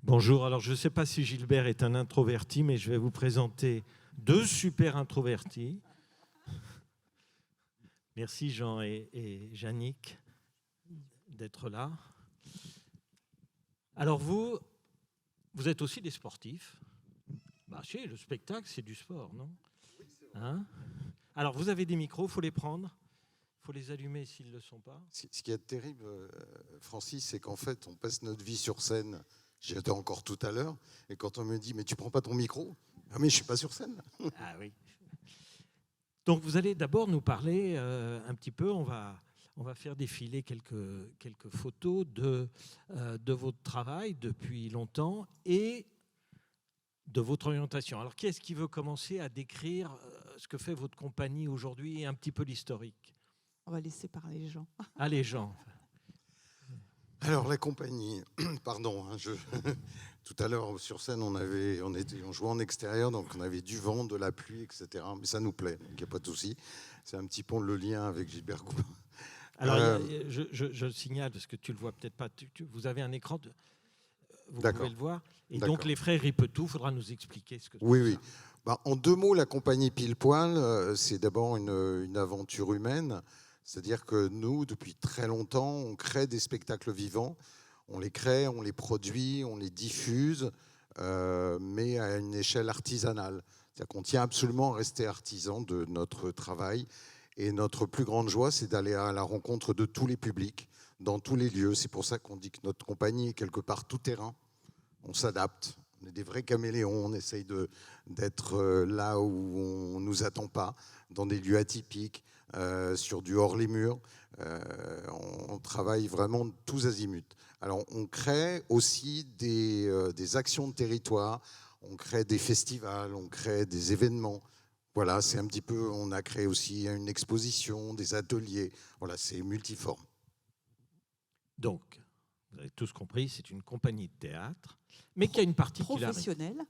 Bonjour, alors je ne sais pas si Gilbert est un introverti, mais je vais vous présenter deux super introvertis. Merci Jean et Yannick d'être là. Alors vous êtes aussi des sportifs. Bah si, le spectacle c'est du sport, non? Hein? Alors vous avez des micros, il faut les prendre, il faut les allumer s'ils ne le sont pas. Ce qui est terrible, Francis, c'est qu'en fait, on passe notre vie sur scène. J'y étais encore tout à l'heure. Et quand on me dit, mais tu prends pas ton micro? Ah, mais je suis pas sur scène. Ah oui. Donc vous allez d'abord nous parler un petit peu, on va faire défiler quelques photos de votre travail depuis longtemps et de votre orientation. Alors qui est-ce qui veut commencer à décrire ce que fait votre compagnie aujourd'hui et un petit peu l'historique? On va laisser parler les gens. Allez Jean. Alors, la compagnie, pardon, tout à l'heure sur scène, on jouait en extérieur, donc on avait du vent, de la pluie, etc. Mais ça nous plaît, donc il n'y a pas de souci. C'est un petit peu le lien avec Gilbert Goulin. Alors, je le signale, parce que tu ne le vois peut-être pas, vous avez un écran, vous pouvez le voir. Et donc, les frères Ripetou, il faudra nous expliquer ce que c'est. Oui. En deux mots, la compagnie Pile Poil, c'est d'abord une aventure humaine. C'est-à-dire que nous, depuis très longtemps, on crée des spectacles vivants. On les crée, on les produit, on les diffuse, mais à une échelle artisanale. C'est-à-dire qu'on tient absolument à rester artisan de notre travail. Et notre plus grande joie, c'est d'aller à la rencontre de tous les publics, dans tous les lieux. C'est pour ça qu'on dit que notre compagnie est quelque part tout terrain. On s'adapte. On est des vrais caméléons. On essaye d'être là où on ne nous attend pas, dans des lieux atypiques, sur du hors les murs. On travaille vraiment tous azimuts. Alors, on crée aussi des actions de territoire. On crée des festivals, on crée des événements. Voilà, c'est un petit peu. On a créé aussi une exposition, des ateliers. Voilà, c'est multiforme. Donc, vous avez tous compris, c'est une compagnie de théâtre, mais qui a une particularité. Professionnelle.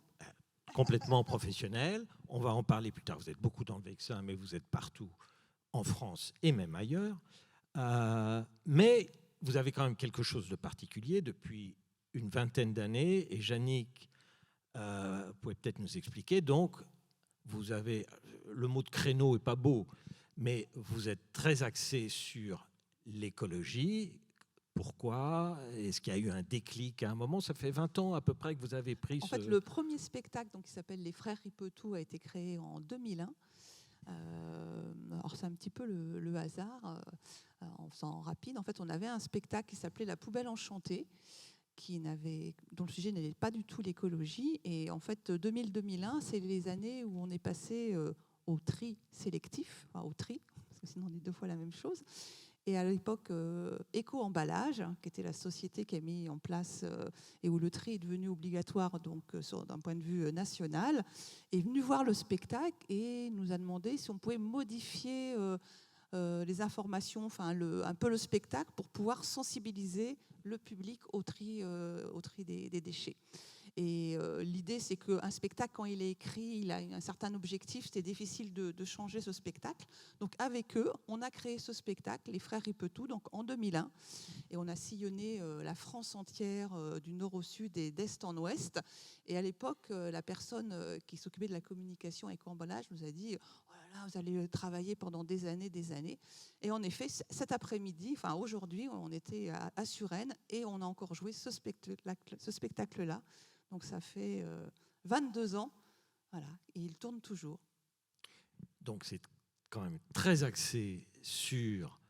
Complètement professionnelle. On va en parler plus tard. Vous êtes beaucoup dans le Vexin, mais vous êtes partout en France et même ailleurs. Mais vous avez quand même quelque chose de particulier depuis une vingtaine d'années. Et Yannick, vous pouvez peut-être nous expliquer. Donc, vous avez, le mot de créneau n'est pas beau, mais vous êtes très axé sur l'écologie. Pourquoi? Est-ce qu'il y a eu un déclic à un moment? Ça fait 20 ans à peu près que vous avez pris En fait, le premier spectacle donc, qui s'appelle Les Frères Ripetou a été créé en 2001. Alors c'est un petit peu le hasard, en faisant rapide. En fait, on avait un spectacle qui s'appelait La Poubelle Enchantée, dont le sujet n'était pas du tout l'écologie. Et en fait, 2000-2001, c'est les années où on est passé au tri sélectif, enfin, au tri, parce que sinon on dit deux fois la même chose. Et à l'époque, Éco-Emballage, qui était la société qui a mis en place et où le tri est devenu obligatoire donc d'un point de vue national, est venu voir le spectacle et nous a demandé si on pouvait modifier les informations, enfin un peu le spectacle pour pouvoir sensibiliser le public au tri des déchets. Et l'idée, c'est qu'un spectacle, quand il est écrit, il a un certain objectif, c'était difficile de changer ce spectacle. Donc avec eux, on a créé ce spectacle, Les Frères Ripetou, donc en 2001. Et on a sillonné la France entière, du nord au sud et d'est en ouest. Et à l'époque, la personne qui s'occupait de la communication avec Emballage nous a dit « Oh là là, vous allez travailler pendant des années, des années ». Et en effet, cet après-midi, enfin aujourd'hui, on était à Suresnes et on a encore joué ce spectacle-là. Donc ça fait 22 ans, voilà, et il tourne toujours. Donc c'est quand même très axé sur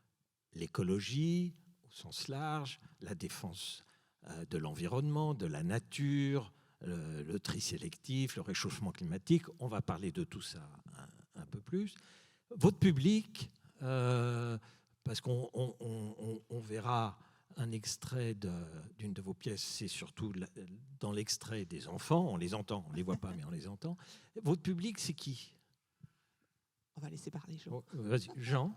l'écologie au sens large, la défense de l'environnement, de la nature, le tri sélectif, le réchauffement climatique. On va parler de tout ça un peu plus. Votre public, parce qu'on verra un extrait d'une de vos pièces, c'est surtout dans l'extrait des enfants, on les entend, on ne les voit pas, mais on les entend. Votre public, c'est qui? On va laisser parler Jean. Vas-y, Jean.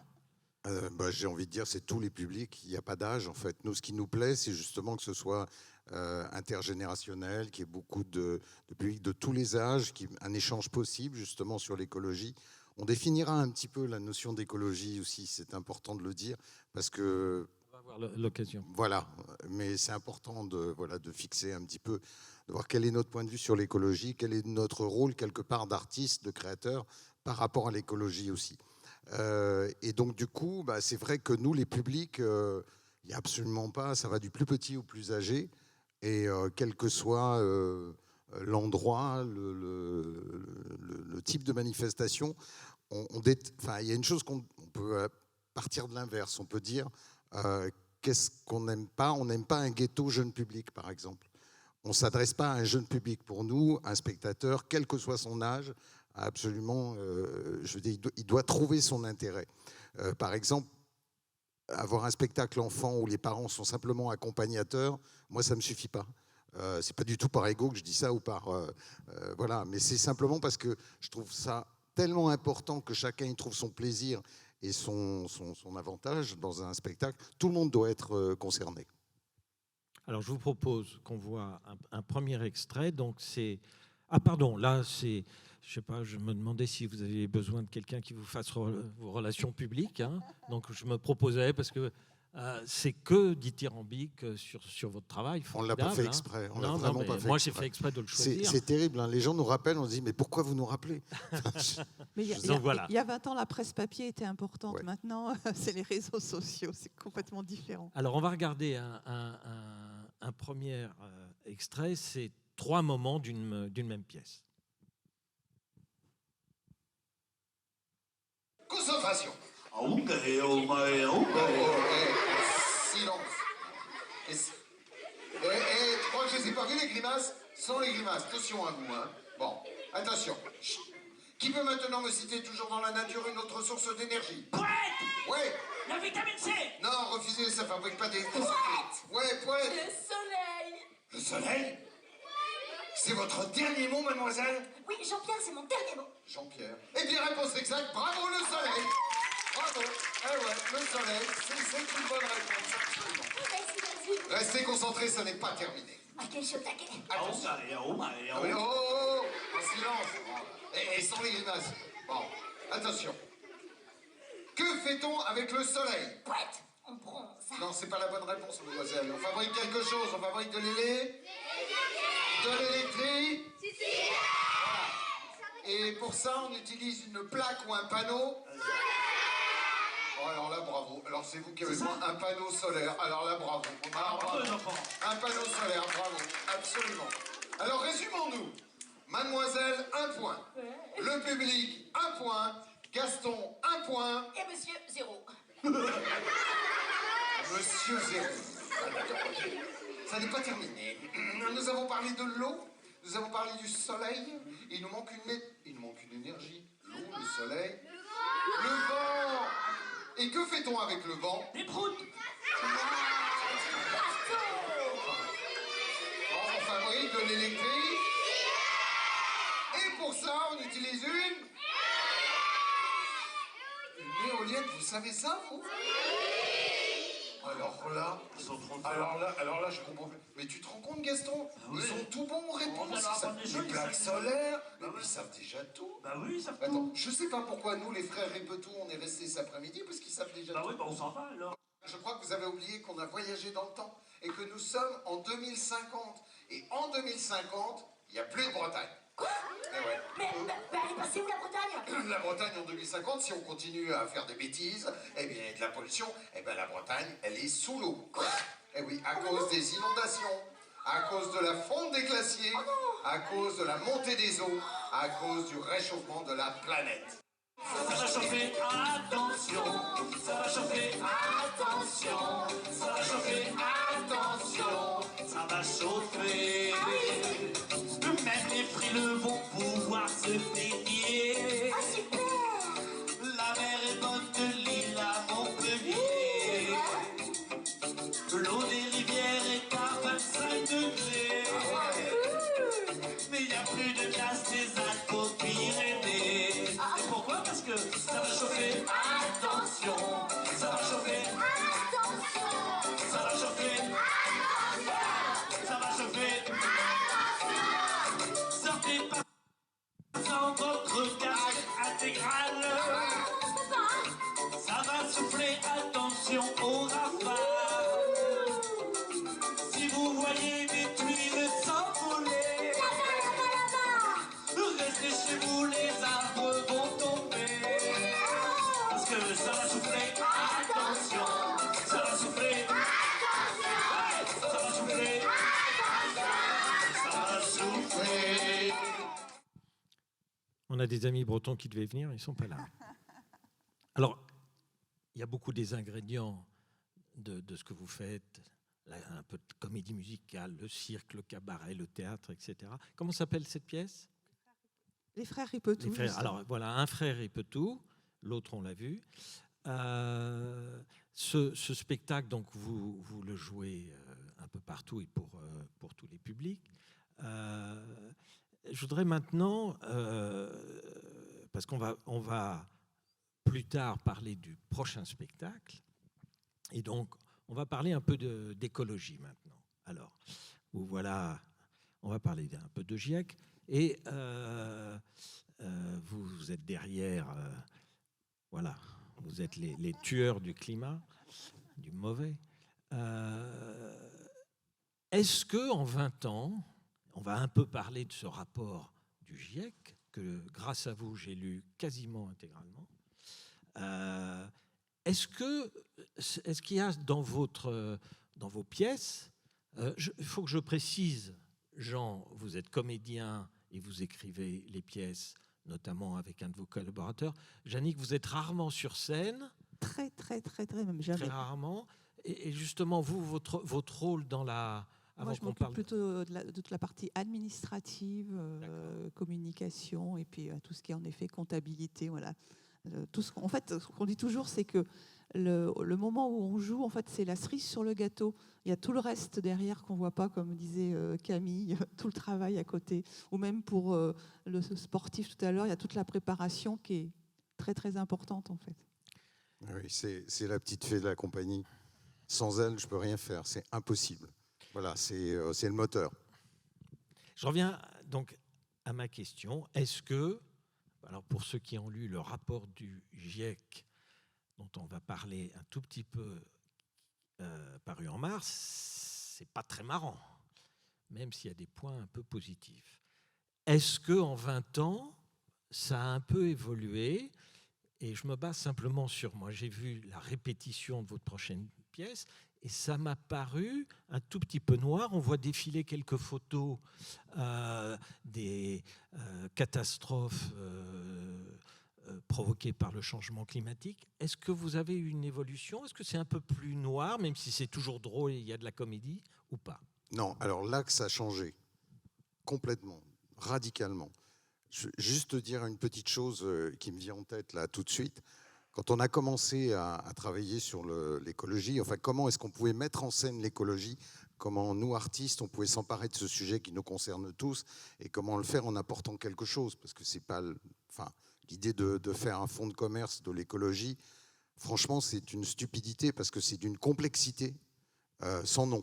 J'ai envie de dire, c'est tous les publics, il n'y a pas d'âge en fait. Nous, ce qui nous plaît, c'est justement que ce soit intergénérationnel, qu'il y ait beaucoup de publics de tous les âges, un échange possible justement sur l'écologie. On définira un petit peu la notion d'écologie aussi, c'est important de le dire, parce que avoir l'occasion. Voilà, mais c'est important de fixer un petit peu, de voir quel est notre point de vue sur l'écologie, quel est notre rôle quelque part d'artiste, de créateur par rapport à l'écologie aussi. Et donc du coup, c'est vrai que nous, les publics, il n'y a absolument pas, ça va du plus petit au plus âgé, et quel que soit l'endroit, le type de manifestation, il y a une chose qu'on peut partir de l'inverse, on peut dire qu'est-ce qu'on n'aime pas? On n'aime pas un ghetto jeune public, par exemple. On ne s'adresse pas à un jeune public. Pour nous, un spectateur, quel que soit son âge, absolument, je veux dire, il doit trouver son intérêt. Par exemple, avoir un spectacle enfant où les parents sont simplement accompagnateurs, moi, ça ne me suffit pas. C'est pas du tout par ego que je dis ça ou par voilà, mais c'est simplement parce que je trouve ça tellement important que chacun y trouve son plaisir et son avantage dans un spectacle. Tout le monde doit être concerné. Alors, je vous propose qu'on voit un premier extrait. Donc, c'est... Ah, pardon, là, c'est... Je sais pas, je me demandais si vous aviez besoin de quelqu'un qui vous fasse vos relations publiques. Hein. Donc, je me proposais, parce que c'est que dithyrambique sur votre travail. On ne l'a pas fait exprès. On l'a vraiment pas fait moi, j'ai fait exprès de le choisir. C'est terrible. Hein. Les gens nous rappellent, on se dit, mais pourquoi vous nous rappelez? Mais il y a 20 ans, la presse papier était importante. Ouais. Maintenant, c'est les réseaux sociaux. C'est complètement différent. Alors, on va regarder un premier extrait. C'est 3 moments d'une même pièce. Concentration. Silence. Tu crois que je les ai pas vus, les grimaces? Sans les grimaces, attention à vous. Hein. Bon, attention. Chut. Qui peut maintenant me citer toujours dans la nature une autre source d'énergie? Poète! Ouais. La vitamine C! Non, refusez, ça fabrique pas des... Poète! Ouais, poète. Le soleil! Le soleil? C'est votre dernier mot, mademoiselle? Oui, Jean-Pierre, c'est mon dernier mot. Jean-Pierre. Eh bien, réponse exacte, bravo le soleil! Bravo! Eh ouais, le soleil, c'est une bonne réponse, absolument. Merci. Restez concentrés, ça n'est pas terminé. Ok, je suis au taquet. Attention. Oh, en silence. Et sans les grimaces. Bon, attention. Que fait-on avec le soleil? Poète, on bronze. Non, c'est pas la bonne réponse, mademoiselle. On fabrique quelque chose, on fabrique de l'élé. De l'électrique. Voilà. Et pour ça, on utilise une plaque ou un panneau. Oh, alors là, bravo. Alors c'est vous qui avez un panneau solaire. Alors là, bravo. Un panneau solaire, bravo. Absolument. Alors résumons-nous. Mademoiselle, 1 point. Le public, 1 point. Gaston, 1 point. Et monsieur, 0. Monsieur 0. Ça n'est pas terminé. Nous avons parlé de l'eau. Nous avons parlé du soleil. Il nous manque une énergie. L'eau, le soleil. Le vent. Et que fait-on avec le vent? Des proutes. On fabrique de l'électrique. Et pour ça, on utilise une éolienne. Vous savez ça, vous? Alors là, je comprends plus. Mais tu te rends compte, Gaston? Ils sont tout bons en réponse. Les plaques solaires, mais ils savent déjà tout. Bah oui, ils savent tout. Attends, je sais pas pourquoi nous, les frères Ripetou, on est restés cet après-midi, parce qu'ils savent déjà tout. Bah oui, bah on s'en va alors. Je crois que vous avez oublié qu'on a voyagé dans le temps et que nous sommes en 2050. Et en 2050, il n'y a plus de Bretagne. Quoi? Eh ouais. Mais elle est passée où, la Bretagne? La Bretagne en 2050, si on continue à faire des bêtises, eh bien, de la pollution, eh bien, la Bretagne, elle est sous l'eau. Eh oui, à cause des inondations, à cause de la fonte des glaciers, à cause de la montée des eaux, à cause du réchauffement de la planète. Ça va chauffer, attention. Ça va chauffer, attention. Ça va chauffer, attention. Ça va chauffer. Même les frileux vont pouvoir se baigner. Ah, super! La mer est bonne de l'île à Montpellier. L'eau des rivières est à 25 degrés. Mais il n'y a plus de glace des Alpes aux Pyrénées. Et pourquoi? Parce que ça va chauffer. Attention! Ça va chauffer. Attention! Ça va chauffer. Attention! Ça va chauffer. souffler. On a des amis bretons qui devaient venir, ils ne sont pas là. Alors, il y a beaucoup des ingrédients de ce que vous faites, là, un peu de comédie musicale, le cirque, le cabaret, le théâtre, etc. Comment s'appelle cette pièce ? Les frères Ripetou. Les frères. justement. Alors voilà, un frère il peut tout, l'autre on l'a vu. Ce spectacle, donc vous le jouez un peu partout et pour tous les publics. Je voudrais maintenant, parce on va plus tard parler du prochain spectacle, et donc on va parler un peu d'écologie maintenant. Alors, voilà, on va parler un peu de GIEC, et vous êtes derrière, voilà, vous êtes les tueurs du climat, du mauvais. Est-ce qu'en 20 ans, on va un peu parler de ce rapport du GIEC, que grâce à vous, j'ai lu quasiment intégralement. Est-ce qu'il y a dans vos pièces, il faut que je précise, Jean, vous êtes comédien et vous écrivez les pièces, notamment avec un de vos collaborateurs. Jannick, vous êtes rarement sur scène. Très, même jamais. Très rarement. Et justement, votre rôle dans la... Moi, je m'occupe plutôt de toute la partie administrative, communication, et puis tout ce qui est en effet comptabilité. Voilà. En fait, ce qu'on dit toujours, c'est que le moment où on joue, en fait, c'est la cerise sur le gâteau. Il y a tout le reste derrière qu'on ne voit pas, comme disait Camille, tout le travail à côté. Ou même pour le sportif tout à l'heure, il y a toute la préparation qui est très importante, en fait. Oui, c'est la petite fée de la compagnie. Sans elle, je ne peux rien faire. C'est impossible. Voilà, c'est le moteur. Je reviens donc à ma question. Est-ce que, alors pour ceux qui ont lu le rapport du GIEC, dont on va parler un tout petit peu, paru en mars, c'est pas très marrant, même s'il y a des points un peu positifs. Est-ce qu'en 20 ans, ça a un peu évolué ? Et je me base simplement sur moi. J'ai vu la répétition de votre prochaine pièce et ça m'a paru un tout petit peu noir. On voit défiler quelques photos des catastrophes provoquées par le changement climatique. Est-ce que vous avez eu une évolution ? Est-ce que c'est un peu plus noir, même si c'est toujours drôle et il y a de la comédie, ou pas ? Non, alors l'axe a changé complètement, radicalement. Juste te dire une petite chose qui me vient en tête là tout de suite. Quand on a commencé à travailler sur l'écologie, enfin comment est-ce qu'on pouvait mettre en scène l'écologie, comment nous artistes on pouvait s'emparer de ce sujet qui nous concerne tous et comment le faire en apportant quelque chose, parce que c'est pas, l'idée de faire un fonds de commerce de l'écologie, franchement c'est une stupidité parce que c'est d'une complexité sans nom.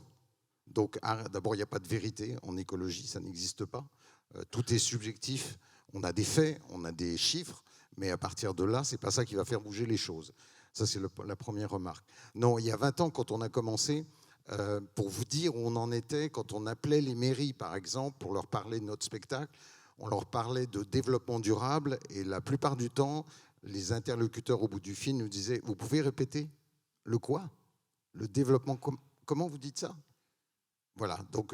Donc d'abord il n'y a pas de vérité en écologie, ça n'existe pas, tout est subjectif. On a des faits, on a des chiffres, mais à partir de là, ce n'est pas ça qui va faire bouger les choses. Ça, c'est la première remarque. Non, il y a 20 ans, quand on a commencé, pour vous dire où on en était, quand on appelait les mairies, par exemple, pour leur parler de notre spectacle, on leur parlait de développement durable, et la plupart du temps, les interlocuteurs au bout du fil nous disaient « Vous pouvez répéter ? Le quoi ? Le développement, comment vous dites ça ?» Voilà, donc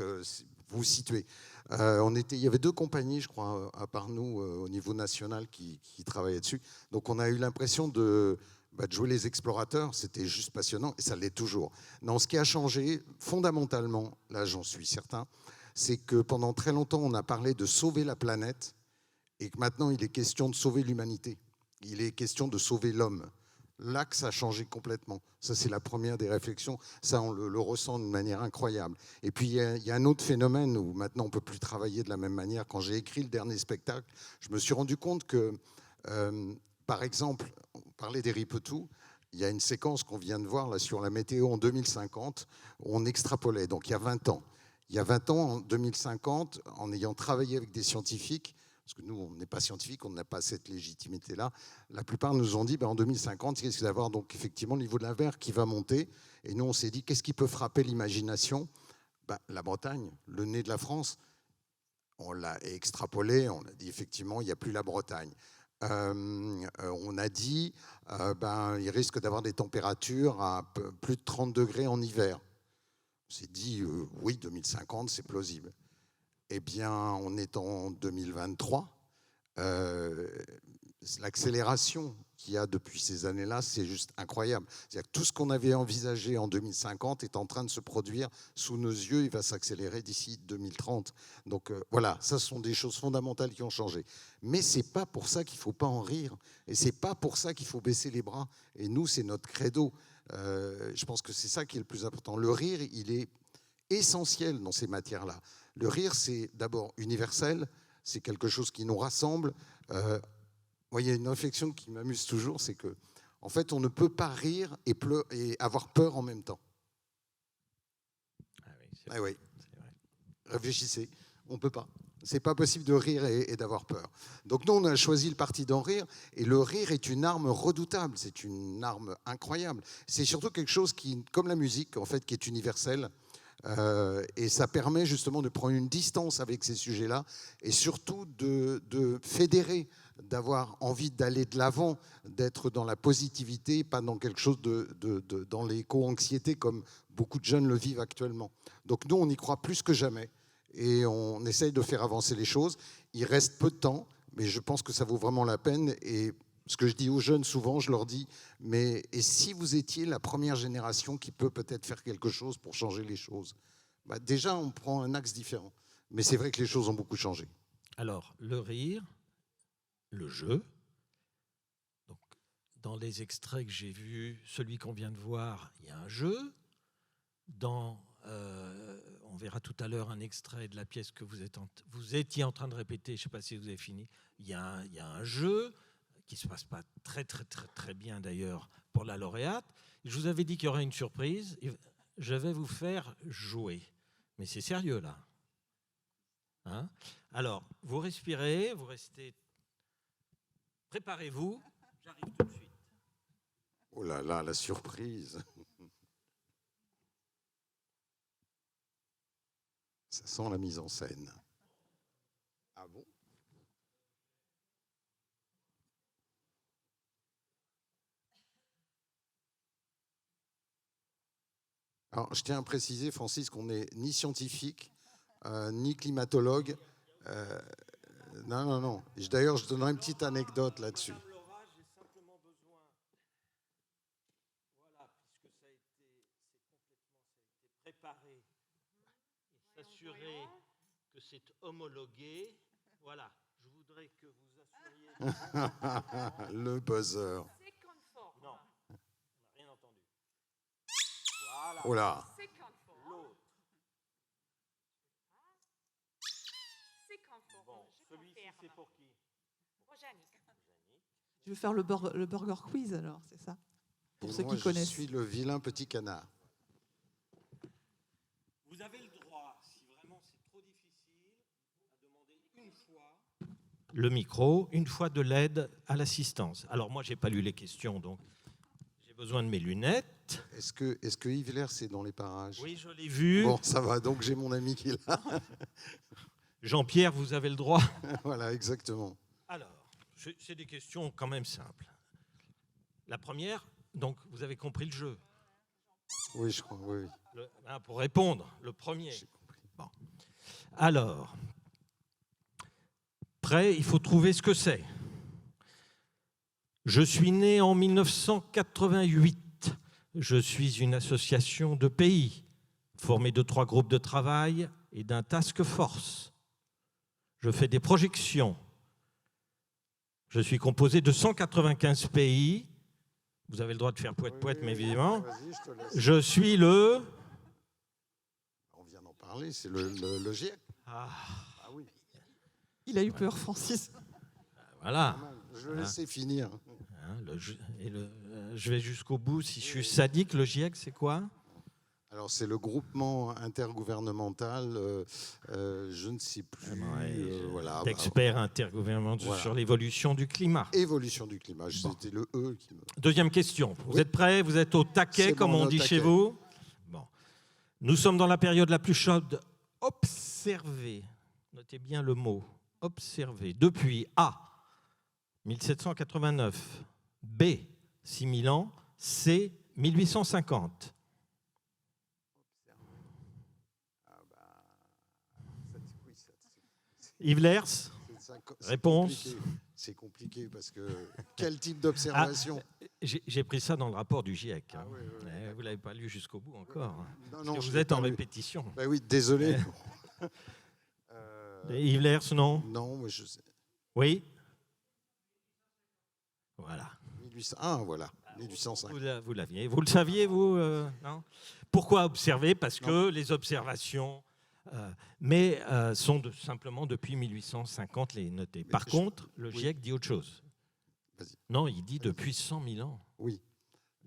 vous vous situez. Il y avait 2 compagnies, je crois, à part nous, au niveau national, qui travaillaient dessus. Donc on a eu l'impression de jouer les explorateurs. C'était juste passionnant, et ça l'est toujours. Non, ce qui a changé, fondamentalement, là j'en suis certain, c'est que pendant très longtemps, on a parlé de sauver la planète, et que maintenant, il est question de sauver l'humanité. Il est question de sauver l'homme. L'axe a changé complètement. Ça, c'est la première des réflexions. Ça, on le ressent d'une manière incroyable. Et puis, il y a un autre phénomène où maintenant, on ne peut plus travailler de la même manière. Quand j'ai écrit le dernier spectacle, je me suis rendu compte que, par exemple, on parlait des Ripetou, il y a une séquence qu'on vient de voir là, sur la météo en 2050, où on extrapolait, donc il y a 20 ans. Il y a 20 ans, en 2050, en ayant travaillé avec des scientifiques, parce que nous, on n'est pas scientifiques, on n'a pas cette légitimité-là. La plupart nous ont dit, en 2050, il risque d'avoir donc effectivement le niveau de la mer qui va monter. Et nous, on s'est dit, qu'est-ce qui peut frapper l'imagination ? La Bretagne, le nez de la France. On l'a extrapolé, on a dit, effectivement, il n'y a plus la Bretagne. On a dit, il risque d'avoir des températures à plus de 30 degrés en hiver. On s'est dit, oui, 2050, c'est plausible. Eh bien, on est en 2023. L'accélération qu'il y a depuis ces années-là, c'est juste incroyable. C'est-à-dire que tout ce qu'on avait envisagé en 2050 est en train de se produire sous nos yeux. Il va s'accélérer d'ici 2030. Donc voilà, ça, ce sont des choses fondamentales qui ont changé. Mais ce n'est pas pour ça qu'il ne faut pas en rire. Et ce n'est pas pour ça qu'il faut baisser les bras. Et nous, c'est notre credo. Je pense que c'est ça qui est le plus important. Le rire, il est essentiel dans ces matières-là. Le rire, c'est d'abord universel. C'est quelque chose qui nous rassemble. Moi, il y a une réflexion qui m'amuse toujours, c'est que, en fait, on ne peut pas rire et avoir peur en même temps. Ah oui, c'est Ah oui. vrai. Réfléchissez, on ne peut pas. C'est pas possible de rire et d'avoir peur. Donc nous, on a choisi le parti d'en rire, et le rire est une arme redoutable, c'est une arme incroyable. C'est surtout quelque chose qui, comme la musique, en fait, qui est universelle. Et ça permet justement de prendre une distance avec ces sujets-là et surtout de fédérer, d'avoir envie d'aller de l'avant, d'être dans la positivité, pas dans quelque chose dans l'éco-anxiété comme beaucoup de jeunes le vivent actuellement. Donc nous, on y croit plus que jamais et on essaye de faire avancer les choses. Il reste peu de temps, mais je pense que ça vaut vraiment la peine. Et ce que je dis aux jeunes souvent, je leur dis, mais et si vous étiez la première génération qui peut peut-être faire quelque chose pour changer les choses? Déjà, on prend un axe différent. Mais c'est vrai que les choses ont beaucoup changé. Alors, le rire, le jeu. Donc, dans les extraits que j'ai vus, celui qu'on vient de voir, il y a un jeu. On verra tout à l'heure un extrait de la pièce que vous étiez en train de répéter, je ne sais pas si vous avez fini. Il y a un jeu qui ne se passe pas très bien d'ailleurs pour la lauréate. Je vous avais dit qu'il y aurait une surprise. Je vais vous faire jouer. Mais c'est sérieux là. Hein? Alors, vous respirez, vous restez... Préparez-vous. J'arrive tout de suite. Oh là là, la surprise. Ça sent la mise en scène. Ah bon? Alors, je tiens à préciser, Francis, qu'on n'est ni scientifique, ni climatologue. Non. D'ailleurs, je donnerai une petite anecdote là-dessus. Laura, j'ai simplement besoin, voilà, puisque ça a été préparé et s'assurer que c'est homologué. Voilà, je voudrais que vous assuriez. Le buzzer. C'est conforme. Non, on n'a rien entendu. Voilà. Oh là. C'est conforme. L'autre. C'est conforme. Bon, Je celui-ci, confirme. c'est pour qui? Pour Yannick. Je vais faire le burger quiz alors, c'est ça? Pour Et ceux moi, qui connaissent. Je suis le vilain petit canard. Vous avez le droit, si vraiment c'est trop difficile, à demander une fois le micro, une fois de l'aide à l'assistance. Alors moi, je n'ai pas lu les questions, donc j'ai besoin de mes lunettes. Est-ce que Yves Lair, c'est dans les parages? Oui, je l'ai vu. Bon, ça va, donc j'ai mon ami qui est là. Jean-Pierre, vous avez le droit. Voilà, exactement. Alors, c'est des questions quand même simples. La première, donc vous avez compris le jeu. Oui, je crois, oui. Pour répondre, le premier. J'ai compris. Bon. Alors, prêt, il faut trouver ce que c'est. Je suis né en 1988. Je suis une association de pays formée de 3 groupes de travail et d'un task force. Je fais des projections. Je suis composé de 195 pays. Vous avez le droit de faire poète-poète, mais évidemment. Vas-y, je te laisse. Je suis le... On vient d'en parler, c'est le GIEC. Ah, oui. Il a eu peur, Francis. voilà. Je vais laisser finir. Hein, je vais jusqu'au bout. Si je suis sadique, le GIEC, c'est quoi? Alors, c'est le groupement intergouvernemental, je ne sais plus, voilà, d'experts intergouvernementaux voilà. sur l'évolution du climat. Évolution du climat, c'était le E qui me... Deuxième question. Vous Oui. êtes prêts? Vous êtes au taquet, C'est comme bon, on au dit taquet. chez vous? Bon. Nous sommes dans la période la plus chaude. Observez. Notez bien le mot. Observez. Depuis A, 1789. B, 6000 ans. C, 1850. Yves Lers, C'est réponse. compliqué. C'est compliqué parce que quel type d'observation? J'ai pris ça dans le rapport du GIEC. Hein. Ah oui, oui, Eh, vous ne l'avez pas lu jusqu'au bout encore. Hein. Non, Parce non, que je vous l'ai êtes en pas lu. répétition. Bah oui, désolé. Yves Lers, non? Non, moi je sais. Oui. Voilà. 1801, voilà. 1805. Vous l'aviez. Vous le saviez, vous non? Pourquoi observer? Parce que les observations sont simplement depuis 1850 les notées. Par contre, le GIEC dit autre chose. Vas-y. Non, il dit depuis 100 000 ans. Oui.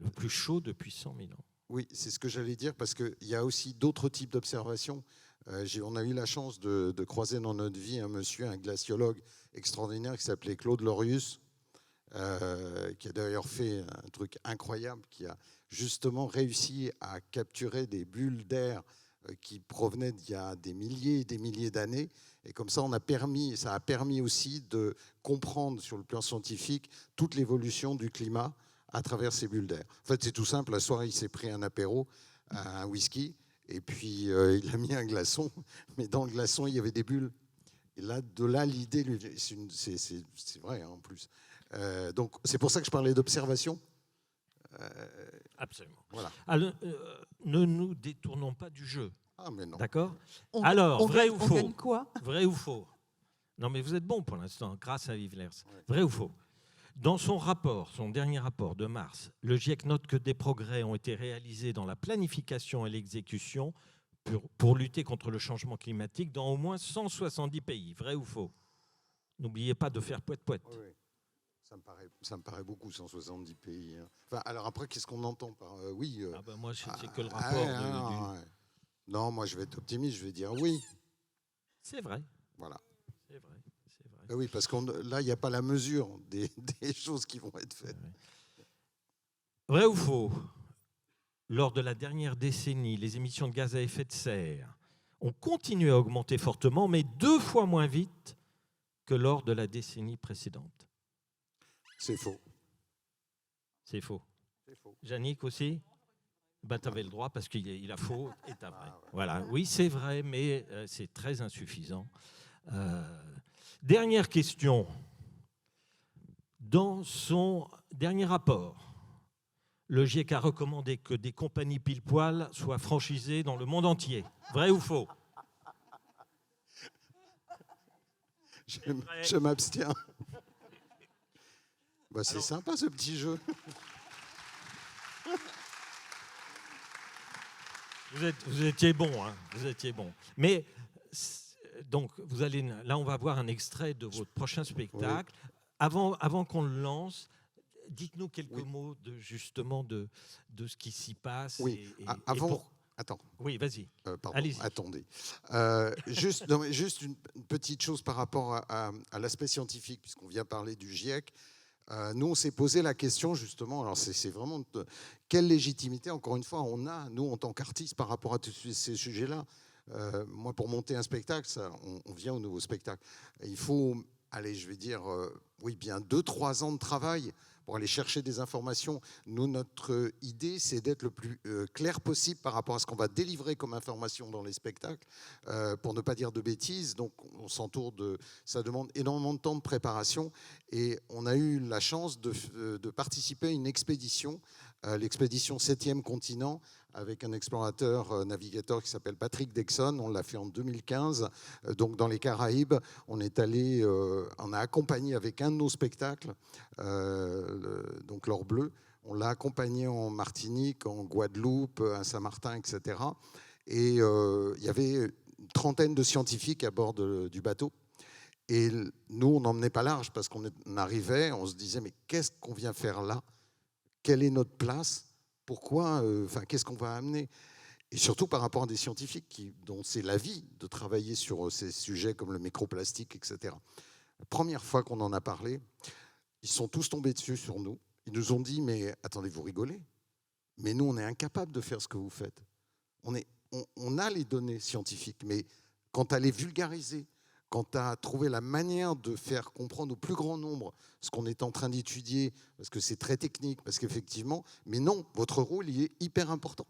Le plus chaud depuis 100 000 ans. Oui, c'est ce que j'allais dire, parce qu'il y a aussi d'autres types d'observations. On a eu la chance de croiser dans notre vie un monsieur, un glaciologue extraordinaire qui s'appelait Claude Lorius, qui a d'ailleurs fait un truc incroyable, qui a justement réussi à capturer des bulles d'air qui provenaient d'il y a des milliers et des milliers d'années. Et comme ça, ça a permis aussi de comprendre sur le plan scientifique toute l'évolution du climat à travers ces bulles d'air. En fait, c'est tout simple. La soirée, il s'est pris un apéro, un whisky, et puis il a mis un glaçon. Mais dans le glaçon, il y avait des bulles. Et là, de là, l'idée, c'est vrai hein, en plus. Donc, c'est pour ça que je parlais d'observation. Absolument. Voilà. Alors, ne nous détournons pas du jeu. Ah, mais non. D'accord? On- Alors, on vrai gagne- ou on faux? gagne quoi? Vrai ou faux? Non, mais vous êtes bon pour l'instant, grâce à Yves Lers. Ouais. Vrai ou faux? Dans son dernier rapport de mars, le GIEC note que des progrès ont été réalisés dans la planification et l'exécution pour lutter contre le changement climatique dans au moins 170 pays. Vrai ou faux? N'oubliez pas de faire poète-poète. Oui, oui. Ça me paraît beaucoup, 170 pays. Hein. Enfin, alors après, qu'est-ce qu'on entend par oui Ah ben moi, c'est que le rapport. ouais. Non, moi, je vais être optimiste, je vais dire oui. C'est vrai. Voilà. C'est vrai. C'est vrai. Oui, parce que là, il n'y a pas la mesure des choses qui vont être faites. Vrai ou faux? Lors de la dernière décennie, les émissions de gaz à effet de serre ont continué à augmenter fortement, mais 2 fois moins vite que lors de la décennie précédente. C'est faux. C'est faux. C'est faux. Yannick aussi? Ben, tu avais le droit parce qu'il a faux et tu as vrai. Voilà. Oui, c'est vrai, mais c'est très insuffisant. Dernière question. Dans son dernier rapport, le GIEC a recommandé que des compagnies pile-poil soient franchisées dans le monde entier. Vrai ou faux? Je m'abstiens. Bah, c'est sympa ce petit jeu. Vous étiez bon, hein, vous étiez bon. Mais donc là, on va voir un extrait de votre prochain spectacle. Oui. Avant qu'on le lance, dites-nous quelques mots justement de ce qui s'y passe. Oui. Attends. Oui, vas-y. Pardon. Allez-y. Attendez. Juste une petite chose par rapport à l'aspect scientifique, puisqu'on vient parler du GIEC. Nous, on s'est posé la question, justement, alors c'est vraiment quelle légitimité, encore une fois, on a, nous, en tant qu'artistes, par rapport à tous ces sujets-là. Moi, pour monter un spectacle, on vient au nouveau spectacle. Il faut, allez, je vais dire, oui, bien 2-3 ans de travail pour aller chercher des informations. Nous, notre idée, c'est d'être le plus clair possible par rapport à ce qu'on va délivrer comme information dans les spectacles, pour ne pas dire de bêtises. Donc, on s'entoure ça demande énormément de temps de préparation. Et on a eu la chance de participer à une expédition, l'expédition 7e continent, avec un explorateur navigateur qui s'appelle Patrick Dexon. On l'a fait en 2015. Donc, dans les Caraïbes, on est allé, on a accompagné avec un de nos spectacles, donc l'Or Bleu. On l'a accompagné en Martinique, en Guadeloupe, à Saint-Martin, etc. Et il y avait une trentaine de scientifiques à bord du bateau. Et nous, on n'emmenait pas large parce qu'on arrivait, on se disait, mais qu'est-ce qu'on vient faire là? Quelle est notre place? Pourquoi, qu'est-ce qu'on va amener? Et surtout par rapport à des scientifiques dont c'est la vie de travailler sur ces sujets comme le microplastique, etc. La première fois qu'on en a parlé, ils sont tous tombés dessus sur nous. Ils nous ont dit, mais attendez, vous rigolez? Mais nous, on est incapables de faire ce que vous faites. On a les données scientifiques, mais quand à les vulgariser, quand à trouver la manière de faire comprendre au plus grand nombre ce qu'on est en train d'étudier, parce que c'est très technique, parce qu'effectivement, mais non, votre rôle, il est hyper important.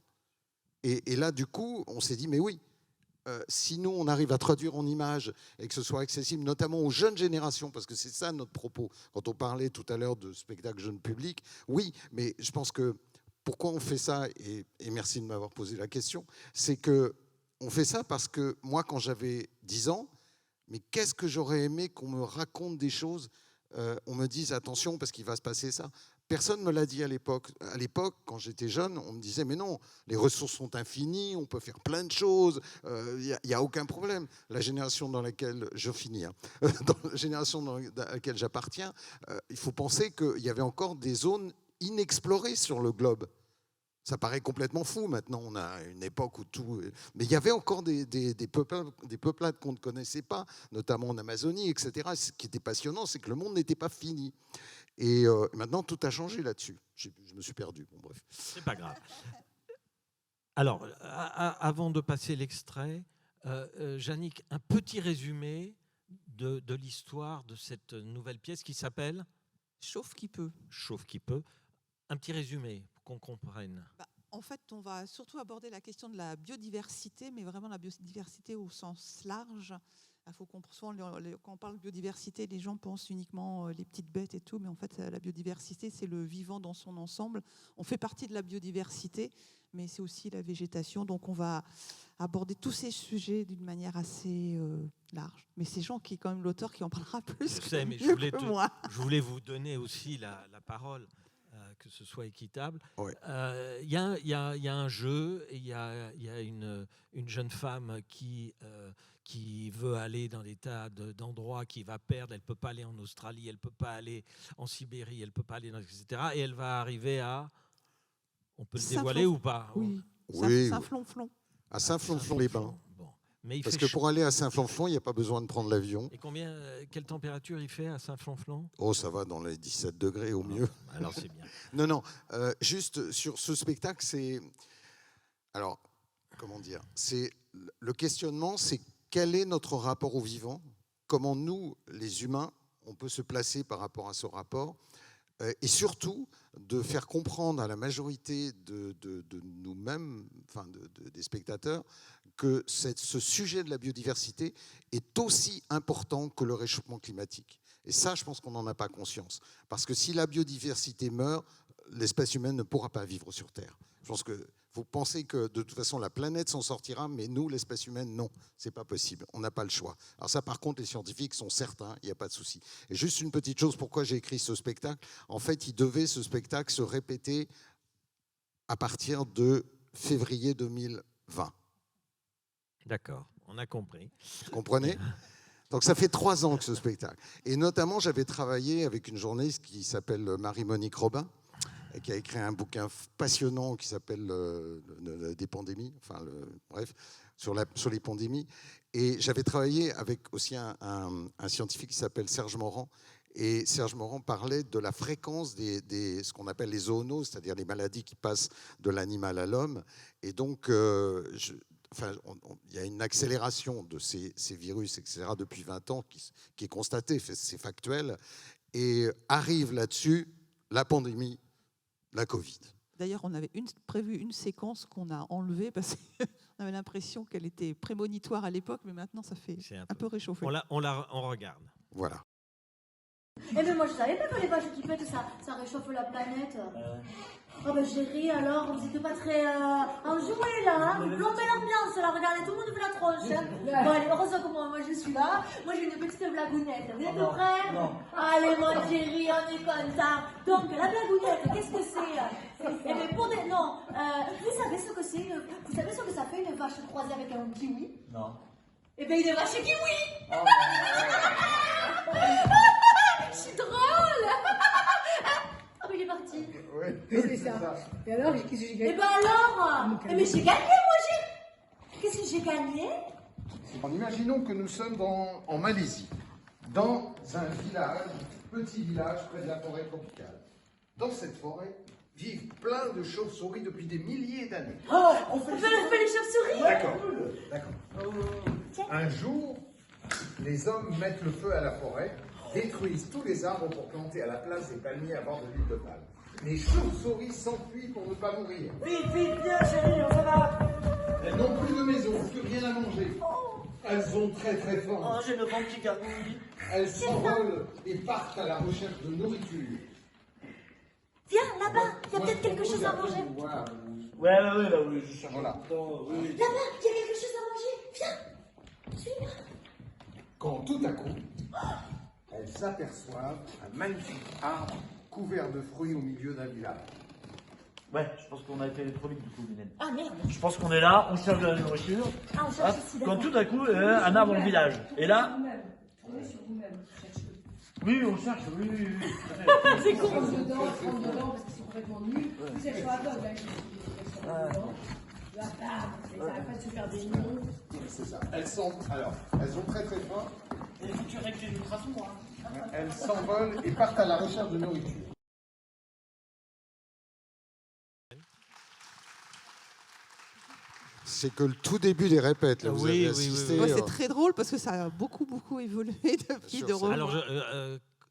Et là, du coup, on s'est dit, mais oui, si nous, on arrive à traduire en images et que ce soit accessible, notamment aux jeunes générations, parce que c'est ça notre propos, quand on parlait tout à l'heure de spectacle jeune public, oui, mais je pense que pourquoi on fait ça, et merci de m'avoir posé la question, c'est que on fait ça parce que moi, quand j'avais 10 ans, mais qu'est-ce que j'aurais aimé qu'on me raconte des choses, on me dise attention parce qu'il va se passer ça. Personne ne me l'a dit à l'époque. À l'époque, quand j'étais jeune, on me disait mais non, les ressources sont infinies, on peut faire plein de choses, il n'y a aucun problème. La génération dans laquelle je finis, dans la génération dans laquelle j'appartiens, il faut penser qu'il y avait encore des zones inexplorées sur le globe. Ça paraît complètement fou maintenant, on a une époque où tout... Mais il y avait encore des peuplades qu'on ne connaissait pas, notamment en Amazonie, etc. Ce qui était passionnant, c'est que le monde n'était pas fini. Et maintenant, tout a changé là-dessus. Je me suis perdu, bon bref. C'est pas grave. Alors, avant de passer l'extrait, Yannick, un petit résumé de l'histoire de cette nouvelle pièce qui s'appelle Chauffe qui peut. Chauffe qui peut. Un petit résumé pour qu'on comprenne. En fait, on va surtout aborder la question de la biodiversité, mais vraiment la biodiversité au sens large. Il faut comprendre, quand on parle de biodiversité, les gens pensent uniquement les petites bêtes et tout, mais en fait, la biodiversité, c'est le vivant dans son ensemble. On fait partie de la biodiversité, mais c'est aussi la végétation. Donc, on va aborder tous ces sujets d'une manière assez large. Mais c'est Jean qui est quand même l'auteur qui en parlera plus que moi. Je voulais vous donner aussi la parole. Que ce soit équitable. Ouais. Y a un jeu et il y a une jeune femme qui veut aller dans des tas d'endroits, qui va perdre. Elle ne peut pas aller en Australie, elle ne peut pas aller en Sibérie, elle ne peut pas aller etc. Et elle va arriver à... On peut le dévoiler ou pas? Oui. Saint-Flonflon. À Saint-Flonflon-les-Bains. Bon. Mais parce que pour aller à Saint-Flonflon, il n'y a pas besoin de prendre l'avion. Et quelle température il fait à Saint-Flonflon? Oh, ça va dans les 17 degrés au mieux. Alors c'est bien. Non, juste sur ce spectacle, c'est... Alors, comment dire? C'est le questionnement, c'est quel est notre rapport au vivant? Comment nous, les humains, on peut se placer par rapport à ce rapport? Et surtout, de faire comprendre à la majorité de nous-mêmes, enfin des spectateurs, que ce sujet de la biodiversité est aussi important que le réchauffement climatique. Et ça, je pense qu'on n'en a pas conscience. Parce que si la biodiversité meurt, l'espèce humaine ne pourra pas vivre sur Terre. Je pense que vous pensez que de toute façon la planète s'en sortira, mais nous, l'espèce humaine, non, c'est pas possible. On n'a pas le choix. Alors ça, par contre, les scientifiques sont certains, il n'y a pas de souci. Et juste une petite chose, pourquoi j'ai écrit ce spectacle? En fait, ce spectacle se répéter à partir de février 2020. D'accord, on a compris. Vous comprenez? Donc ça fait 3 ans que ce spectacle. Et notamment, j'avais travaillé avec une journaliste qui s'appelle Marie-Monique Robin, et qui a écrit un bouquin passionnant qui s'appelle des pandémies, bref, sur les pandémies. Et j'avais travaillé avec aussi un scientifique qui s'appelle Serge Morand. Et Serge Morand parlait de la fréquence ce qu'on appelle les zoonoses, c'est-à-dire les maladies qui passent de l'animal à l'homme. Et donc, il y a une accélération de ces virus, etc., depuis 20 ans qui est constatée, c'est factuel. Et arrive là-dessus la pandémie, la Covid. D'ailleurs, on avait prévu une séquence qu'on a enlevée parce qu'on avait l'impression qu'elle était prémonitoire à l'époque, mais maintenant ça fait un peu réchauffé. On regarde. Voilà. Eh bien moi je savais pas que les vaches qui pètent ça réchauffe la planète. Oh ben chérie, alors vous n'êtes pas très enjoués là, hein, vous plombez l'ambiance là, regardez, tout le monde fait la tronche. Hein. Bon allez, heureusement que moi je suis là, moi j'ai une petite blagounette, vous êtes prêts? Allez mon chéri, on est content. Donc la blagounette, qu'est-ce que c'est? Eh bien pour des... Non, vous savez ce que c'est vous savez ce que ça fait une vache croisée avec un kiwi? Non. Eh bien une vache kiwi. Oh, je suis drôle. Ah mais il est parti. Oui, c'est ça. Et alors, qu'est-ce que j'ai gagné? Eh ben alors, mais j'ai gagné, moi qu'est-ce que j'ai gagné? Imaginons que nous sommes en Malaisie, dans un village, petit village près de la forêt tropicale. Dans cette forêt vivent plein de chauves-souris depuis des milliers d'années. Oh, on fait les chauves-souris? D'accord. Un jour, les hommes mettent le feu à la forêt, détruisent tous les arbres pour planter à la place des palmiers à bord de l'huile de palme. Les chauves-souris s'enfuient pour ne pas mourir. Vite, vite, viens chérie, on s'en va. Elles n'ont plus de maison, plus rien à manger. Elles ont très très faim. Oh, j'ai le ventre qui gargouille. Elles s'envolent et partent à la recherche de nourriture. Viens, là-bas, il y a peut-être quelque chose à manger. Ouais, là, oui, je cherche Voilà. longtemps, oui. Là-bas, il y a quelque chose à manger. Viens, suis-moi. Quand tout à coup, elles aperçoivent un magnifique arbre couvert de fruits au milieu d'un village. Ouais, je pense qu'on a été trop vite du coup, Mylène. Ah merde. Je pense qu'on est là, on cherche de la nourriture. Ah, on cherche Hop, ici, quand d'accord. tout à coup, un arbre dans le village. Et là, Trouvez sur vous-même. oui, on cherche, oui, oui, oui. tout à fait. C'est con. Prendre dedans parce qu'ils sont complètement nuls. Vous êtes sur la table, là, ils sont dedans. Là, bam, ils n'arrêtent pas de se faire des noms. C'est ça. Elles ont très très faim. Et il faut que tu règles les ultrasons, hein. Elles s'envolent et partent à la recherche de nourriture. C'est que le tout début des répètes, là, vous Oui, avez oui, assisté. oui, Ouais, c'est très drôle parce que ça a beaucoup évolué depuis sûr, de c'est- revoir. Alors,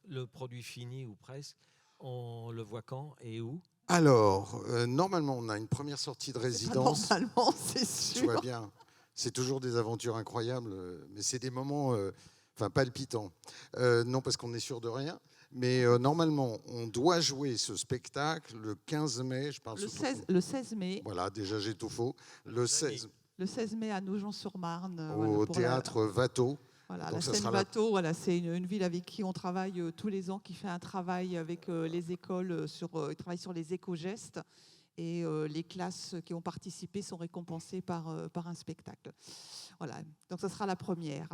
le produit fini ou presque, on le voit quand et où? Alors, normalement, on a une première sortie de Pas résidence. normalement, c'est Tu sûr. vois bien, c'est toujours des aventures incroyables, mais c'est des moments palpitants. Non, parce qu'on est sûr de rien. Mais normalement, on doit jouer ce spectacle le 15 mai. Je parle Le sous- 16 mai. Voilà, déjà j'ai tout faux. Le 16 Le 16 mai à Nogent-sur-Marne. au pour théâtre Watteau. Voilà, Donc la ça scène sera la- Bateau, voilà, c'est une ville avec qui on travaille tous les ans, qui fait un travail avec les écoles, ils travaillent sur les éco-gestes. Et les classes qui ont participé sont récompensées par un spectacle. Voilà, donc ça sera la première.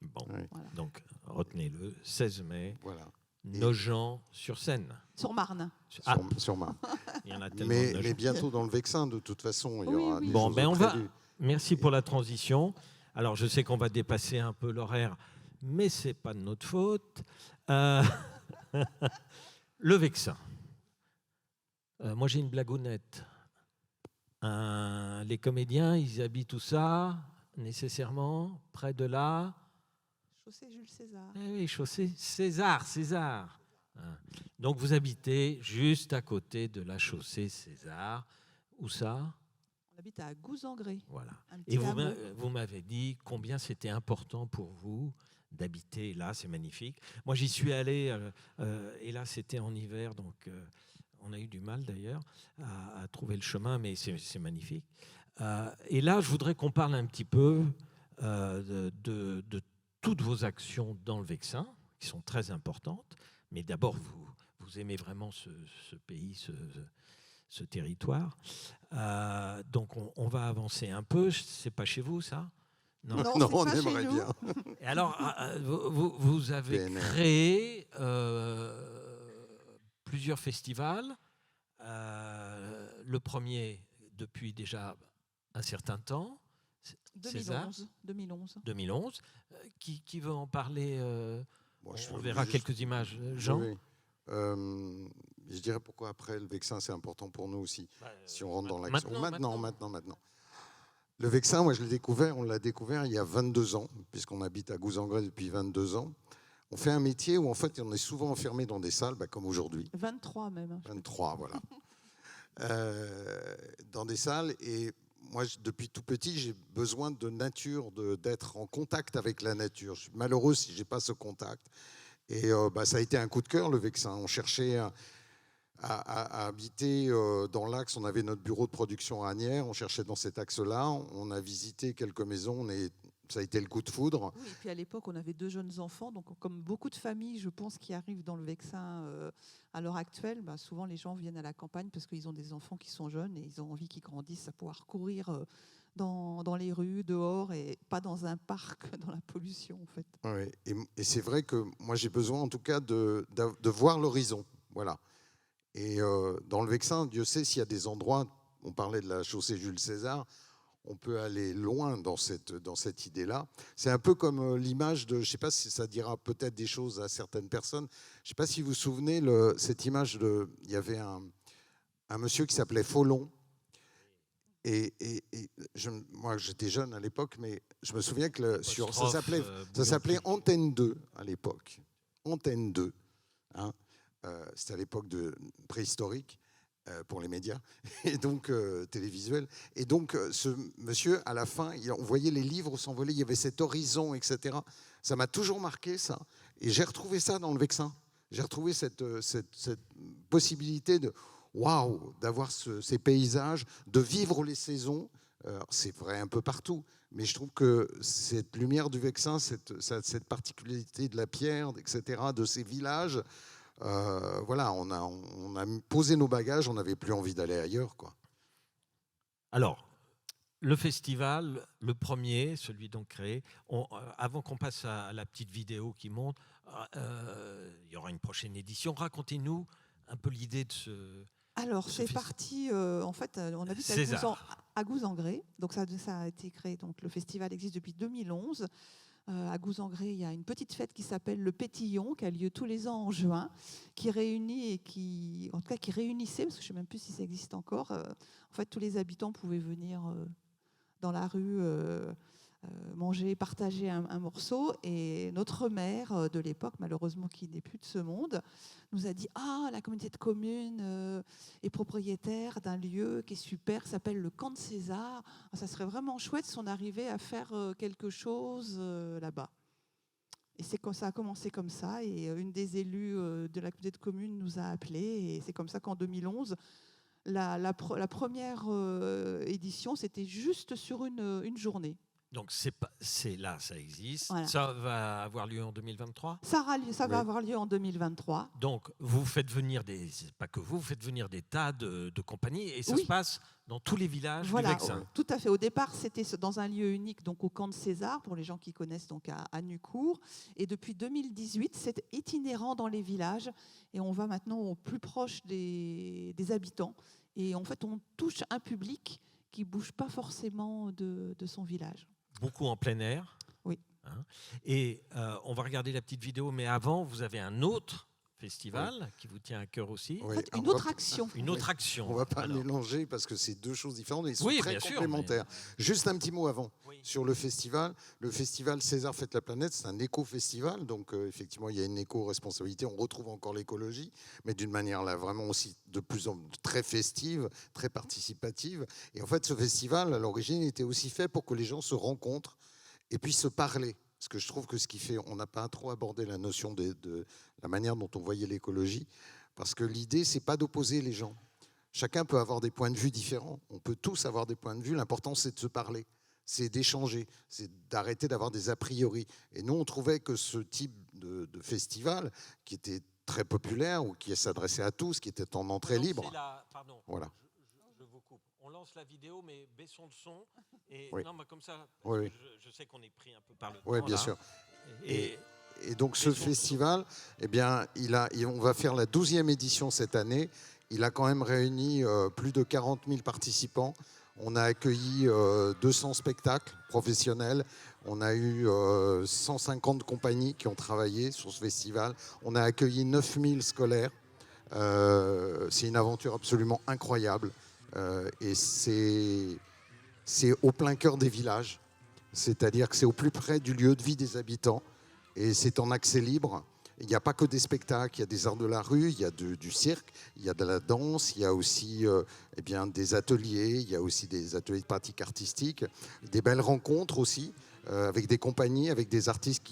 Bon, Ouais. Voilà. donc retenez-le, 16 mai, Voilà, Nogent-sur-Seine. Sur Marne. Ah, sur Marne. il y en a tellement Mais, de Nogent. mais bientôt dans le Vexin, de toute façon, il y Oui, aura oui. des Bon, choses ben on va. prévues. Merci pour la transition. Alors, je sais qu'on va dépasser un peu l'horaire, mais c'est pas de notre faute. Euh, Le Vexin. Moi, j'ai une blagounette. Les comédiens, ils habitent où ça, nécessairement, près de là. Chaussée Jules César. Eh oui, chaussée César. Hein. Donc, vous habitez juste à côté de la chaussée César. Où ça? On habite à Gouzangret. Voilà. Un petit Et hameau. vous m'avez dit combien c'était important pour vous d'habiter là, c'est magnifique. Moi, j'y suis allé, et là, c'était en hiver, donc on a eu du mal d'ailleurs à trouver le chemin, mais c'est magnifique. Et là, je voudrais qu'on parle un petit peu de toutes vos actions dans le Vexin, qui sont très importantes. Mais d'abord, vous aimez vraiment ce pays, ce territoire. Donc, on va avancer un peu. C'est pas chez vous, ça? Non, Non, c'est on pas chez aimerait nous. bien. Et alors, vous avez PNR. créé plusieurs festivals. Le premier, depuis déjà un certain temps, César, 2011. 2011. Qui veut en parler? Bon, On verra quelques images. Jean? Oui, oui. Je dirais pourquoi après le Vexin, c'est important pour nous aussi, si on rentre dans l'action. Maintenant. Le Vexin, moi, on l'a découvert il y a 22 ans, puisqu'on habite à Gouzangret depuis 22 ans. On fait un métier où, en fait, on est souvent enfermé dans des salles, comme aujourd'hui. 23 même. 23, voilà. Dans des salles. Et moi, depuis tout petit, j'ai besoin de nature, d'être en contact avec la nature. Je suis malheureux si je n'ai pas ce contact. Et ça a été un coup de cœur, le Vexin. On cherchait à habiter dans l'axe. On avait notre bureau de production à Asnières. On cherchait dans cet axe-là. On a visité quelques maisons. Ça a été le coup de foudre. Oui, et puis à l'époque, on avait 2 jeunes enfants. Donc, comme beaucoup de familles, je pense, qui arrivent dans le Vexin à l'heure actuelle, souvent les gens viennent à la campagne parce qu'ils ont des enfants qui sont jeunes et ils ont envie qu'ils grandissent à pouvoir courir dans les rues, dehors, et pas dans un parc, dans la pollution, en fait. Oui, et c'est vrai que moi, j'ai besoin, en tout cas, de voir l'horizon. Voilà. Et dans le Vexin, Dieu sait s'il y a des endroits, on parlait de la chaussée Jules César, on peut aller loin dans cette idée-là. C'est un peu comme l'image de, je ne sais pas si ça dira peut-être des choses à certaines personnes, je ne sais pas si vous vous souvenez, cette image il y avait un monsieur qui s'appelait Follon. Et moi, j'étais jeune à l'époque, mais je me souviens que ça s'appelait Antenne 2 à l'époque. Antenne 2. Hein. C'était à l'époque préhistorique. pour les médias, et donc télévisuels. Et donc, ce monsieur, à la fin, on voyait les livres s'envoler, il y avait cet horizon, etc. Ça m'a toujours marqué, ça. Et j'ai retrouvé ça dans le Vexin. J'ai retrouvé cette possibilité de, waouh, d'avoir ces paysages, de vivre les saisons. C'est vrai un peu partout, mais je trouve que cette lumière du Vexin, cette particularité de la pierre, etc., de ces villages, voilà, on a posé nos bagages, on n'avait plus envie d'aller ailleurs, quoi. Alors, le festival, le premier, celui donc créé, avant qu'on passe à la petite vidéo qui monte, il y aura une prochaine édition. Racontez-nous un peu l'idée de ce... Alors, c'est parti, en fait, on habite à Gouzangret, donc ça a été créé, donc le festival existe depuis 2011. À Gouzangret, il y a une petite fête qui s'appelle le Pétillon, qui a lieu tous les ans en juin, qui réunit qui réunissait, parce que je ne sais même plus si ça existe encore. En fait, tous les habitants pouvaient venir dans la rue manger, partager un morceau. Et notre maire de l'époque, malheureusement qui n'est plus de ce monde, nous a dit « Ah, la communauté de communes est propriétaire d'un lieu qui est super, s'appelle le Camp de César. Ça serait vraiment chouette si on arrivait à faire quelque chose là-bas. » Et ça a commencé comme ça. Et une des élus de la communauté de communes nous a appelés. Et c'est comme ça qu'en 2011, la première édition, c'était juste sur une journée. Donc c'est là, ça existe. Voilà. Ça va avoir lieu en 2023 ? Ça va avoir lieu en 2023. Donc vous faites venir pas que vous faites venir des tas de compagnies et ça se passe dans tous les villages du Vexin. Tout à fait. Au départ, c'était dans un lieu unique, donc au Camp de César, pour les gens qui connaissent, donc à Nucourt. Et depuis 2018, c'est itinérant dans les villages et on va maintenant au plus proche des habitants. Et en fait, on touche un public qui ne bouge pas forcément de son village. Beaucoup en plein air. Oui. Hein. Et on va regarder la petite vidéo, mais avant, vous avez un autre festival qui vous tient à cœur aussi. Oui. En fait, une autre action. Une autre action. On ne va pas mélanger parce que c'est deux choses différentes, mais ils sont très bien complémentaires. Sûr, Juste un petit mot avant sur le festival. Le festival César Fête la Planète, c'est un éco-festival, donc effectivement, il y a une éco-responsabilité. On retrouve encore l'écologie, mais d'une manière là vraiment aussi de plus en plus très festive, très participative. Et en fait, ce festival, à l'origine, était aussi fait pour que les gens se rencontrent et puissent se parler. Parce que je trouve que ce qui fait, on n'a pas trop abordé la notion de la manière dont on voyait l'écologie, parce que l'idée, c'est pas d'opposer les gens. Chacun peut avoir des points de vue différents. On peut tous avoir des points de vue. L'important, c'est de se parler, c'est d'échanger, c'est d'arrêter d'avoir des a priori. Et nous, on trouvait que ce type de festival, qui était très populaire ou qui s'adressait à tous, qui était en entrée libre. Pardon. Voilà. Je vous coupe. On lance la vidéo, mais baissons le son. Et non, mais comme ça, je sais qu'on est pris un peu par le temps. Oui, bien là. sûr. Et donc ce festival, eh bien, on va faire la 12e édition cette année. Il a quand même réuni plus de 40 000 participants. On a accueilli 200 spectacles professionnels. On a eu 150 compagnies qui ont travaillé sur ce festival. On a accueilli 9 000 scolaires. C'est une aventure absolument incroyable. Et c'est au plein cœur des villages. C'est-à-dire que c'est au plus près du lieu de vie des habitants. Et c'est en accès libre. Il n'y a pas que des spectacles, il y a des arts de la rue, il y a du cirque, il y a de la danse, il y a aussi des ateliers, il y a aussi des ateliers de pratique artistique, des belles rencontres aussi, avec des compagnies, avec des artistes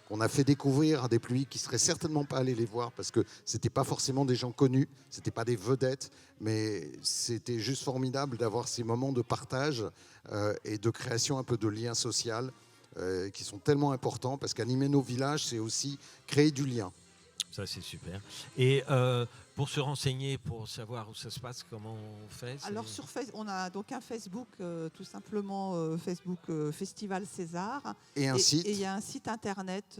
qu'on a fait découvrir à des publics qui ne seraient certainement pas allés les voir parce que ce n'étaient pas forcément des gens connus, ce n'étaient pas des vedettes, mais c'était juste formidable d'avoir ces moments de partage et de création un peu de lien social. Qui sont tellement importants parce qu'animer nos villages, c'est aussi créer du lien. Ça, c'est super. Et pour se renseigner, pour savoir où ça se passe, comment on fait Alors, on a donc un Facebook, tout simplement Facebook Festival César. Et un site. Et il y a un site internet,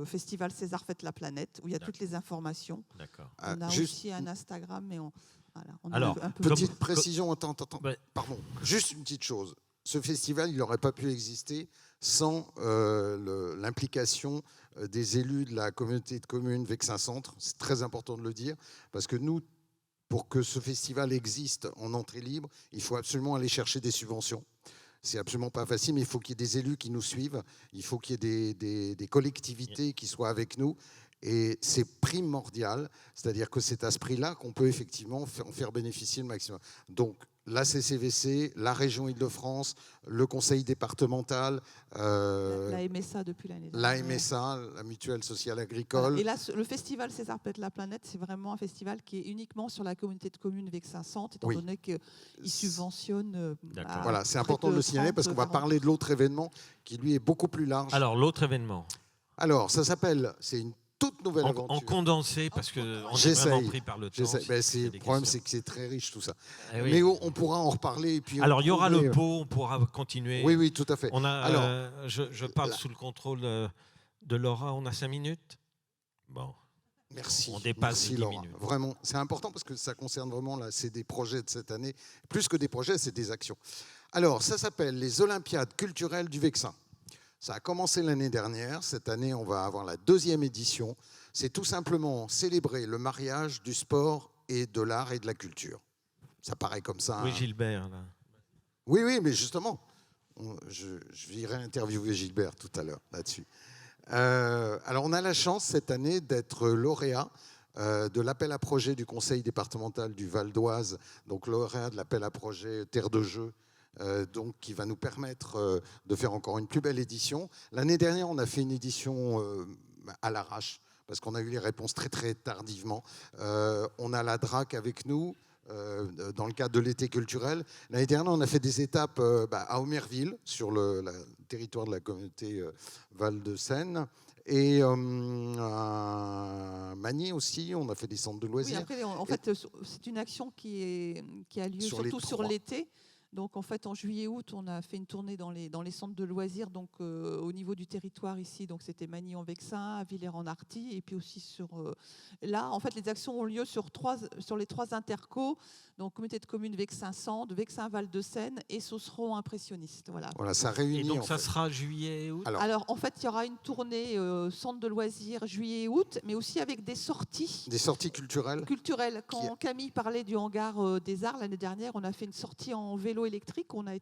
Festival César Fête la Planète, où il y a toutes les informations. D'accord. On a aussi un Instagram, mais on alors, petite précision, attends. Ouais. Pardon, juste une petite chose. Ce festival, il n'aurait pas pu exister sans l'implication des élus de la communauté de communes Vexin Centre. C'est très important de le dire, parce que nous, pour que ce festival existe en entrée libre, il faut absolument aller chercher des subventions. C'est absolument pas facile, mais il faut qu'il y ait des élus qui nous suivent, il faut qu'il y ait des collectivités qui soient avec nous. Et c'est primordial, c'est-à-dire que c'est à ce prix-là qu'on peut effectivement en faire bénéficier le maximum. Donc, la CCVC, la région Île-de-France, le conseil départemental, La MSA depuis l'année la dernière. MSA, la mutuelle sociale Voilà. agricole. Et là, le festival César Pète la Planète, c'est vraiment un festival qui est uniquement sur la communauté de communes Vexin Centre, étant Oui. donné qu'il subventionne. D'accord. Voilà, c'est près important de le signaler 30, parce qu'on va 40. parler de l'autre événement qui, lui, est beaucoup plus large. Alors, l'autre événement, Alors, ça s'appelle, c'est une toute nouvelle en aventure. condensé, parce qu'on est J'essaye. vraiment pris par le temps. J'essaie. Ben, c'est le des problème, questions. c'est que c'est très riche tout ça. Eh oui. Mais on pourra en reparler. Et puis Alors, il y aura le retrouver- pot, on pourra continuer. Oui, oui, tout à fait. On a, Alors, je parle là- sous le contrôle de Laura. On a 5 minutes. Bon. Merci. On dépasse Merci, les 10 Laura. minutes. Vraiment, c'est important parce que ça concerne vraiment, là, c'est des projets de cette année. Plus que des projets, c'est des actions. Alors, ça s'appelle les Olympiades culturelles du Vexin. Ça a commencé l'année dernière. Cette année, on va avoir la 2e édition. C'est tout simplement célébrer le mariage du sport et de l'art et de la culture. Ça paraît comme ça. Oui, hein. Gilbert. Là. Oui, oui, mais justement, je irai interviewer Gilbert tout à l'heure là-dessus. Alors, on a la chance cette année d'être lauréat de l'appel à projet du conseil départemental du Val d'Oise, donc lauréat de l'appel à projet Terre de Jeux, donc qui va nous permettre de faire encore une plus belle édition. L'année dernière, on a fait une édition à l'arrache, parce qu'on a eu les réponses très très tardivement. On a la DRAC avec nous, dans le cadre de l'été culturel. L'année dernière, on a fait des étapes à Omerville, sur le territoire de la communauté Val-de-Seine, et à Magny aussi, on a fait des centres de Oui, loisirs. après, en fait, c'est une action qui a lieu Sur les surtout sur 3. l'été. Donc, en fait, en juillet-août, on a fait une tournée dans les centres de loisirs, donc au niveau du territoire ici. Donc, c'était Magny-en-Vexin, à Villers-en-Arty, et puis aussi sur. Là, en fait, les actions ont lieu sur les 3 intercos, donc communauté de communes Vexin-Centre, Vexin-Val-de-Seine et Sauceron Impressionniste. Voilà. Voilà, ça Et réunit. donc, en ça fait. sera juillet, août. Alors, en fait, il y aura une tournée centre de loisirs juillet-août, mais aussi avec des sorties Des sorties culturelles. culturelles. Quand Camille parlait du hangar des arts l'année dernière, on a fait une sortie en vélo électrique. On a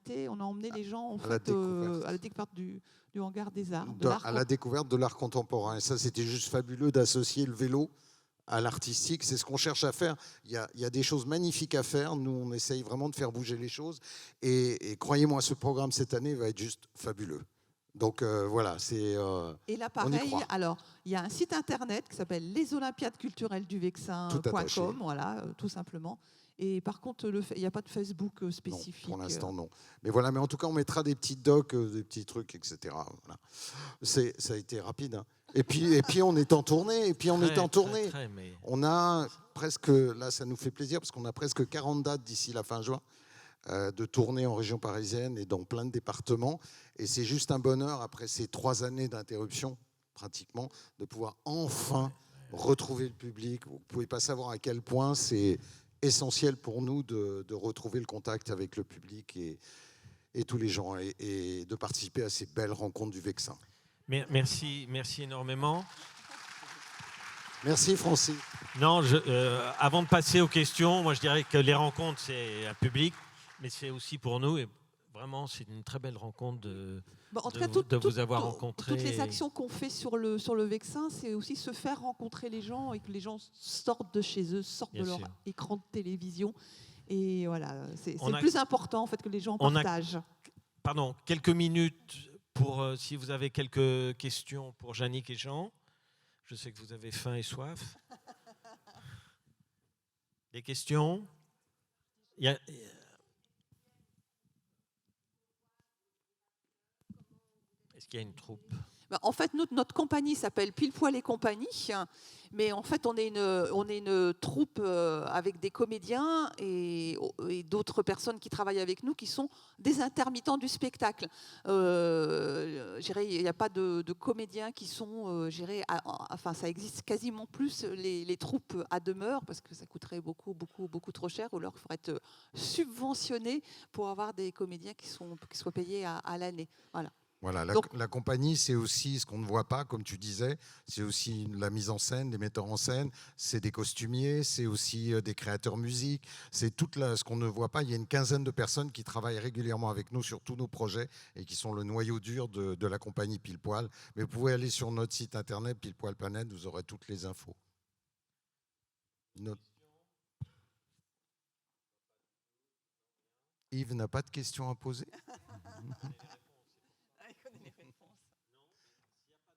emmené les gens à la découverte. à la découverte du hangar des arts. de l'art À la découverte de l'art contemporain. Et ça, c'était juste fabuleux d'associer le vélo à l'artistique. C'est ce qu'on cherche à faire. Il y a des choses magnifiques à faire. Nous, on essaye vraiment de faire bouger les choses. Et croyez-moi, ce programme cette année va être juste fabuleux. Donc voilà, c'est. Et là, on y pareil, croit. alors, il y a un site internet qui s'appelle lesolympiades-culturelles-du-Vexin.com, Tout attaché. voilà, tout simplement. Et par contre, il n'y a pas de Facebook spécifique. Non, pour l'instant, non. Mais voilà, mais en tout cas, on mettra des petits docs, des petits trucs, etc. Voilà. Ça a été rapide. Hein. Et puis, on est en tournée. Et puis, on est en tournée. Mais... On a presque, là, ça nous fait plaisir parce qu'on a presque 40 dates d'ici la fin juin de tournée en région parisienne et dans plein de départements. Et c'est juste un bonheur, après ces 3 années d'interruption, pratiquement, de pouvoir enfin retrouver le public. Vous ne pouvez pas savoir à quel point c'est essentiel pour nous de retrouver le contact avec le public et tous les gens et de participer à ces belles rencontres du Vexin. Merci énormément. Merci Francis. Non, avant de passer aux questions, moi je dirais que les rencontres, c'est un public, mais c'est aussi pour nous. Et vraiment, c'est une très belle rencontre de vous avoir rencontré. Toutes les actions qu'on fait sur le Vexin, c'est aussi se faire rencontrer les gens et que les gens sortent de chez eux, sortent Bien de leur sûr. écran de télévision. Et voilà, c'est On le a- plus important en fait que les gens on a- partagent. Pardon, quelques minutes pour si vous avez quelques questions pour Yannick et Jean. Je sais que vous avez faim et soif. Des questions? Est-ce qu'il y a une troupe? En fait, notre compagnie s'appelle Pile Poil et Compagnie, mais en fait, on est une troupe avec des comédiens et d'autres personnes qui travaillent avec nous qui sont des intermittents du spectacle. Il n'y a pas de comédiens qui sont, enfin, ça existe quasiment plus les troupes à demeure parce que ça coûterait beaucoup trop cher, ou alors il faudrait être subventionné pour avoir des comédiens qui soient payés à l'année. Voilà. Voilà, Donc- la compagnie, c'est aussi ce qu'on ne voit pas, comme tu disais, c'est aussi la mise en scène, des metteurs en scène, c'est des costumiers, c'est aussi des créateurs musique, c'est ce qu'on ne voit pas. Il y a une quinzaine de personnes qui travaillent régulièrement avec nous sur tous nos projets et qui sont le noyau dur de la compagnie Pile Poil. Mais vous pouvez aller sur notre site internet, pilepoil.net, vous aurez toutes les infos. Yves n'a pas de questions à poser? Il connaît les réponses. Non.